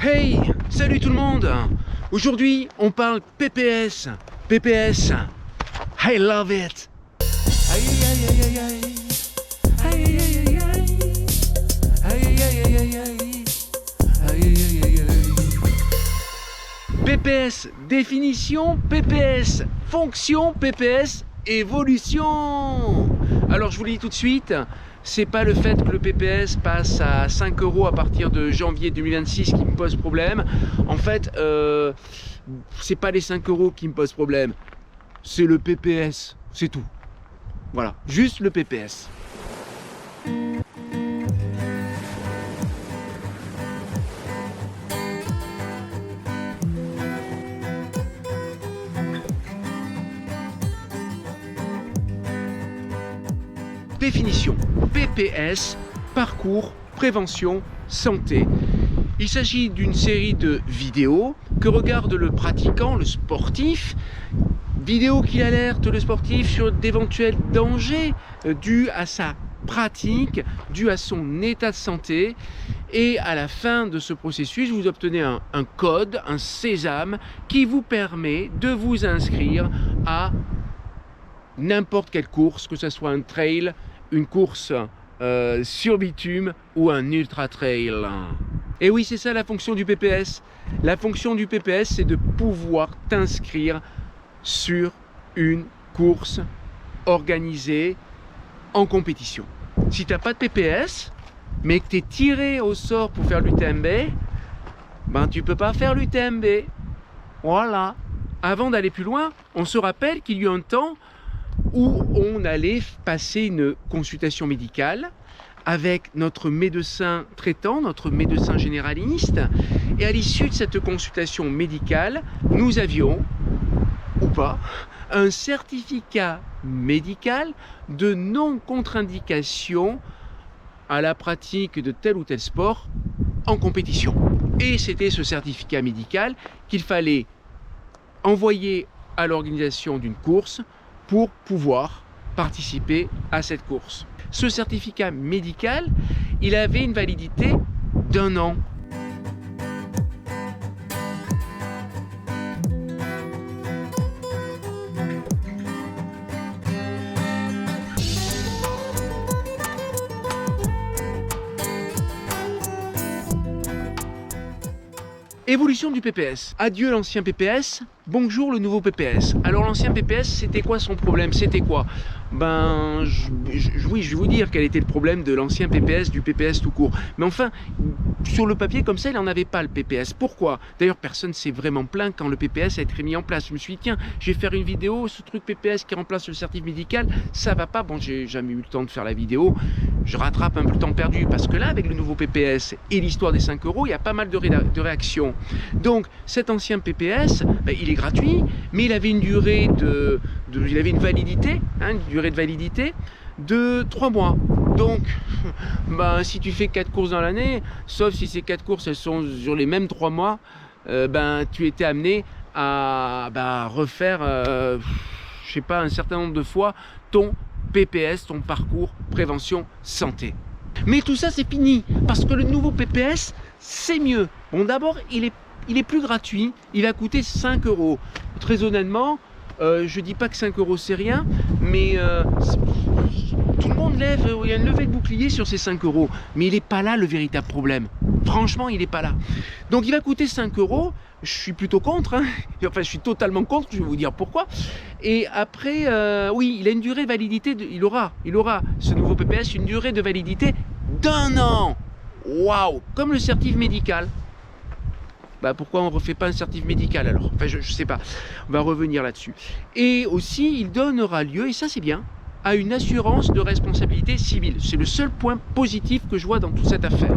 Hey, salut tout le monde. Aujourd'hui, on parle PPS. PPS, I love it. Aïe, aïe, aïe, aïe, aïe. Aïe, aïe, aïe, aïe. Aïe, aïe, aïe, aïe, aïe. Aïe, aïe, aïe, aïe. PPS, définition, PPS, fonction, PPS, évolution. Alors, je vous le dis tout de suite, c'est pas le fait que le PPS passe à 5 € à partir de janvier 2026 qui me pose problème. En fait, c'est pas les 5 € qui me posent problème, c'est le PPS, c'est tout. Voilà, juste le PPS. Définition, PPS, parcours, prévention, santé. Il s'agit d'une série de vidéos que regarde le pratiquant, le sportif, vidéos qui alertent le sportif sur d'éventuels dangers dus à sa pratique, dus à son état de santé. Et à la fin de ce processus, vous obtenez un code, un sésame, qui vous permet de vous inscrire à n'importe quelle course, que ce soit un trail, une course sur bitume ou un ultra trail. Et oui, c'est ça la fonction du PPS. La fonction du PPS, c'est de pouvoir t'inscrire sur une course organisée en compétition. Si tu n'as pas de PPS, mais que tu es tiré au sort pour faire l'UTMB, ben tu ne peux pas faire l'UTMB. Voilà. Avant d'aller plus loin, on se rappelle qu'il y a eu un temps où on allait passer une consultation médicale avec notre médecin traitant, notre médecin généraliste. Et à l'issue de cette consultation médicale, nous avions, ou pas, un certificat médical de non-contre-indication à la pratique de tel ou tel sport en compétition. Et c'était ce certificat médical qu'il fallait envoyer à l'organisation d'une course pour pouvoir participer à cette course. Ce certificat médical, il avait une validité d'1 an. Évolution du PPS. Adieu l'ancien PPS, bonjour le nouveau PPS. Alors l'ancien PPS, c'était quoi son problème? C'était quoi? Ben, oui, je vais vous dire quel était le problème de l'ancien PPS, du PPS tout court. Mais enfin, sur le papier comme ça, il n'en avait pas le PPS. Pourquoi? D'ailleurs, personne s'est vraiment plaint quand le PPS a été mis en place. Je me suis dit, tiens, je vais faire une vidéo, ce truc PPS qui remplace le certificat médical, ça va pas. Bon, j'ai jamais eu le temps de faire la vidéo. Je rattrape un peu le temps perdu parce que là, avec le nouveau PPS et l'histoire des 5 €, il y a pas mal de réactions. Donc, cet ancien PPS, ben, il est gratuit, mais il avait une durée il avait une validité, une durée de validité de 3 mois. Donc, ben, si tu fais 4 courses dans l'année, sauf si ces 4 courses elles sont sur les mêmes 3 mois, ben, tu étais amené à refaire, je sais pas, un certain nombre de fois ton PPS, ton parcours prévention santé. Mais tout ça, c'est fini, parce que le nouveau PPS, c'est mieux. Bon, d'abord, il est plus gratuit, il va coûter 5 €. Très honnêtement, je dis pas que 5 € c'est rien, mais tout le monde lève, il y a une levée de bouclier sur ces 5 €, mais il n'est pas là le véritable problème. Franchement, il n'est pas là. Donc il va coûter 5 €, je suis plutôt contre, hein. Enfin je suis totalement contre, je vais vous dire pourquoi. Et après, oui, il a une durée de validité, il aura, ce nouveau PPS, une durée de validité d'1 an. Waouh, comme le certificat médical. Bah pourquoi on ne refait pas un certificat médical alors? Enfin je sais pas, on va revenir là-dessus. Et aussi il donnera lieu, et ça c'est bien, à une assurance de responsabilité civile. C'est le seul point positif que je vois dans toute cette affaire.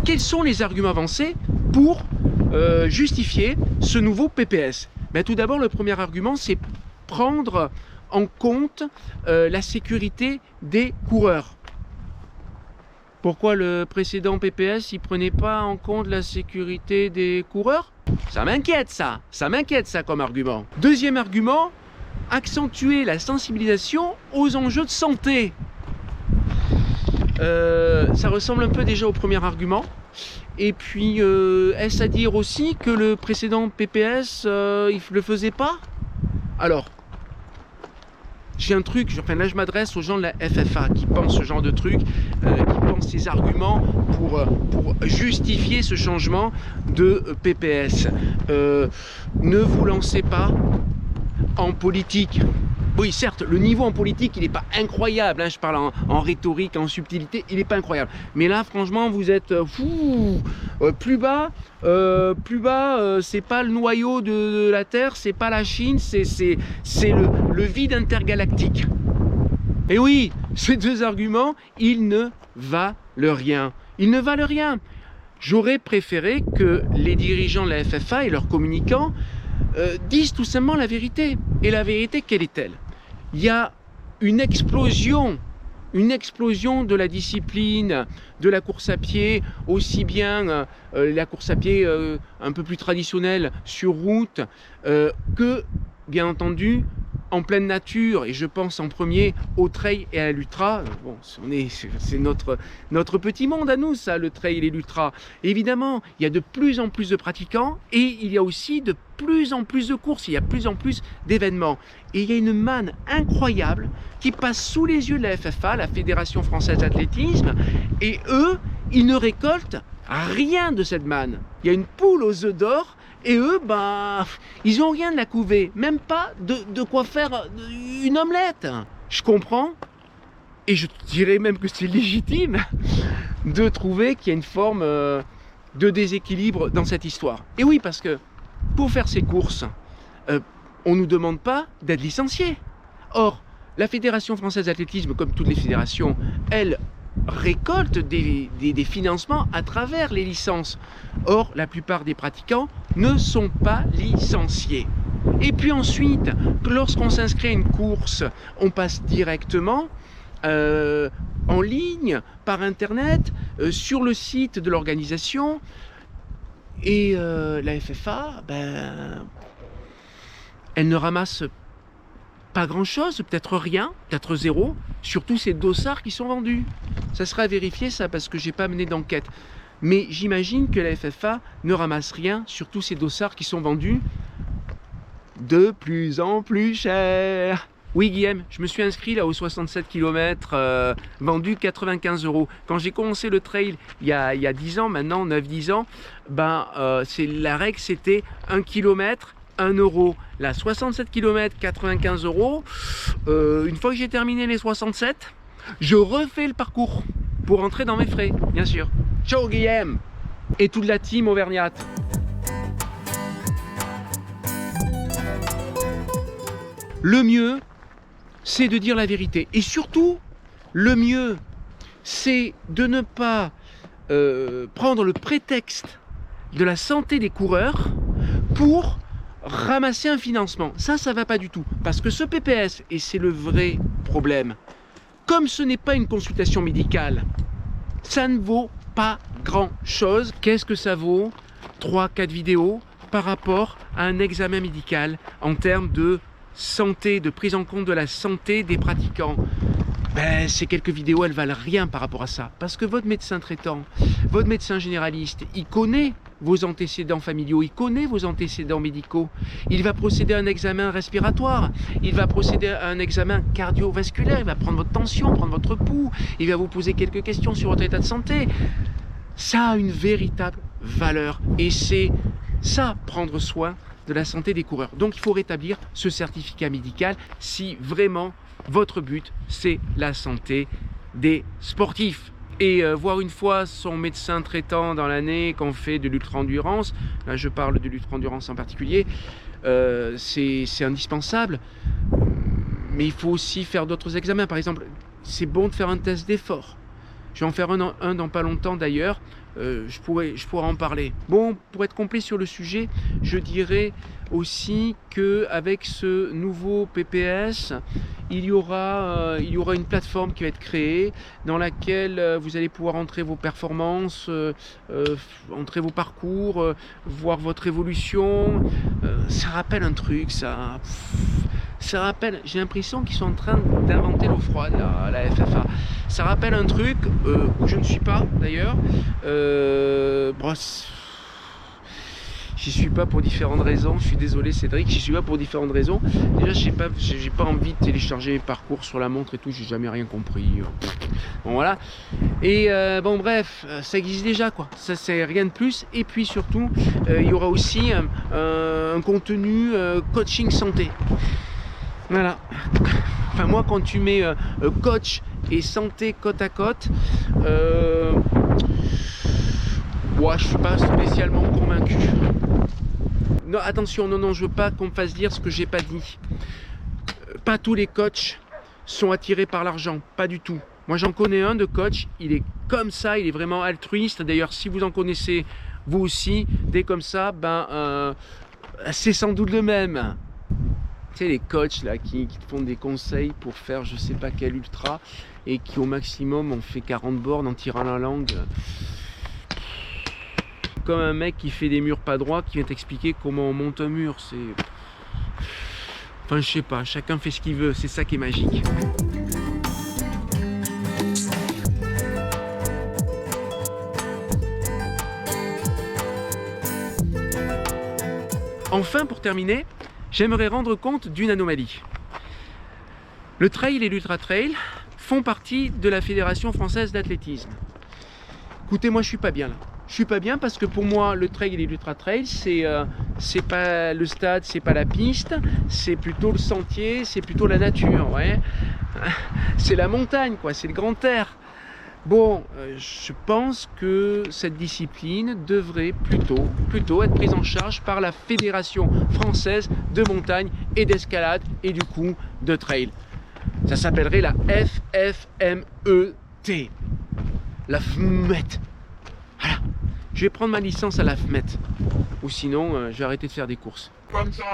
Quels sont les arguments avancés pour justifier ce nouveau PPS? Ben, tout d'abord, le premier argument, c'est prendre en compte la sécurité des coureurs. Pourquoi le précédent PPS, il prenait pas en compte la sécurité des coureurs? Ça m'inquiète ça comme argument. Deuxième argument, accentuer la sensibilisation aux enjeux de santé. Ça ressemble un peu déjà au premier argument. Et puis, est-ce à dire aussi que le précédent PPS, il le faisait pas? Alors, j'ai un truc, enfin là je m'adresse aux gens de la FFA qui pensent ce genre de truc, qui pensent ces arguments pour justifier ce changement de PPS. Ne vous lancez pas en politique. Oui, certes, le niveau en politique, il n'est pas incroyable, hein, je parle en rhétorique, en subtilité, il n'est pas incroyable. Mais là, franchement, vous êtes plus bas, c'est pas le noyau de la Terre, c'est pas la Chine, c'est le vide intergalactique. Et oui, ces deux arguments, ils ne valent rien. Ils ne valent rien. J'aurais préféré que les dirigeants de la FFA et leurs communicants disent tout simplement la vérité. Et la vérité, quelle est-elle? Il y a une explosion de la discipline de la course à pied, aussi bien la course à pied un peu plus traditionnelle sur route que, bien entendu, en pleine nature, et je pense en premier au trail et à l'ultra. Bon, c'est notre petit monde à nous, ça, le trail et l'ultra. Évidemment, il y a de plus en plus de pratiquants et il y a aussi de plus en plus de courses, il y a de plus en plus d'événements. Et il y a une manne incroyable qui passe sous les yeux de la FFA, la Fédération Française d'Athlétisme, et eux, ils ne récoltent rien de cette manne. Il y a une poule aux œufs d'or. Et eux, ils n'ont rien de la couvée, même pas de quoi faire une omelette. Je comprends, et je dirais même que c'est légitime, de trouver qu'il y a une forme de déséquilibre dans cette histoire. Et oui, parce que pour faire ces courses, on ne nous demande pas d'être licencié. Or, la Fédération Française d'Athlétisme, comme toutes les fédérations, elle récolte des financements à travers les licences. Or, la plupart des pratiquants ne sont pas licenciés. Et puis ensuite, lorsqu'on s'inscrit à une course, on passe directement en ligne, par internet, sur le site de l'organisation. Et la FFA, elle ne ramasse pas grand-chose, peut-être rien, peut-être zéro, sur tous ces dossards qui sont vendus. Ça sera à vérifier ça, parce que j'ai pas mené d'enquête. Mais j'imagine que la FFA ne ramasse rien sur tous ces dossards qui sont vendus de plus en plus cher. Oui, Guillaume, je me suis inscrit là aux 67 km, vendu 95 €. Quand j'ai commencé le trail il y a 10 ans, maintenant 9-10 ans, la règle c'était 1 km, 1 €. Là, 67 km, 95 €. Une fois que j'ai terminé les 67, je refais le parcours pour entrer dans mes frais, bien sûr. Ciao Guillaume et toute la team auvergnate. Le mieux, c'est de dire la vérité. Et surtout, le mieux, c'est de ne pas prendre le prétexte de la santé des coureurs pour ramasser un financement. Ça va pas du tout. Parce que ce PPS, et c'est le vrai problème, comme ce n'est pas une consultation médicale, ça ne vaut pas grand-chose. Qu'est-ce que ça vaut? 3-4 vidéos par rapport à un examen médical en termes de santé, de prise en compte de la santé des pratiquants. Ces quelques vidéos, elles valent rien par rapport à ça. Parce que votre médecin traitant, votre médecin généraliste, il connaît vos antécédents familiaux, il connaît vos antécédents médicaux. Il va procéder à un examen respiratoire, il va procéder à un examen cardiovasculaire, il va prendre votre tension, prendre votre pouls, il va vous poser quelques questions sur votre état de santé. Ça a une véritable valeur et c'est ça, prendre soin de la santé des coureurs. Donc il faut rétablir ce certificat médical si vraiment votre but c'est la santé des sportifs. Et voir une fois son médecin traitant dans l'année qu'on fait de l'ultra-endurance, là je parle de l'ultra-endurance en particulier, c'est indispensable. Mais il faut aussi faire d'autres examens. Par exemple, c'est bon de faire un test d'effort. Je vais en faire un dans pas longtemps d'ailleurs, je pourrais en parler. Bon, pour être complet sur le sujet, je dirais aussi qu'avec ce nouveau PPS, il y aura une plateforme qui va être créée dans laquelle vous allez pouvoir entrer vos performances, entrer vos parcours, voir votre évolution. Ça rappelle un truc, ça rappelle, j'ai l'impression qu'ils sont en train d'inventer l'eau froide, la FFA. Ça rappelle un truc où je ne suis pas d'ailleurs. J'y suis pas pour différentes raisons. Je suis désolé Cédric, j'y suis pas pour différentes raisons. Déjà, j'ai pas envie de télécharger mes parcours sur la montre et tout. J'ai jamais rien compris. Bon voilà. Et bon bref, ça existe déjà quoi. Ça c'est rien de plus. Et puis surtout, il y aura aussi un contenu coaching santé. Voilà. Enfin moi, quand tu mets coach et santé côte à côte, je suis pas spécialement convaincu. Non, attention, non, je veux pas qu'on me fasse dire ce que j'ai pas dit. Pas tous les coachs sont attirés par l'argent, pas du tout. Moi, j'en connais un de coach, il est comme ça, il est vraiment altruiste. D'ailleurs, si vous en connaissez, vous aussi, des comme ça, c'est sans doute le même. Tu sais, les coachs là qui te font des conseils pour faire je sais pas quel ultra et qui au maximum ont fait 40 bornes en tirant la langue. Comme un mec qui fait des murs pas droits, qui vient t'expliquer comment on monte un mur. C'est... Enfin, je sais pas, chacun fait ce qu'il veut, c'est ça qui est magique. Enfin, pour terminer, j'aimerais rendre compte d'une anomalie. Le trail et l'ultra trail font partie de la Fédération française d'athlétisme. Écoutez, moi je suis pas bien là. Je suis pas bien parce que pour moi le trail et l'ultra trail c'est pas le stade, c'est pas la piste, c'est plutôt le sentier, c'est plutôt la nature, ouais. C'est la montagne quoi, c'est le grand air. Bon, je pense que cette discipline devrait plutôt être prise en charge par la Fédération française de montagne et d'escalade et du coup de trail. Ça s'appellerait la FFMET. La FMET. Voilà. Je vais prendre ma licence à la FMET. Ou sinon, je vais arrêter de faire des courses. Comme ça.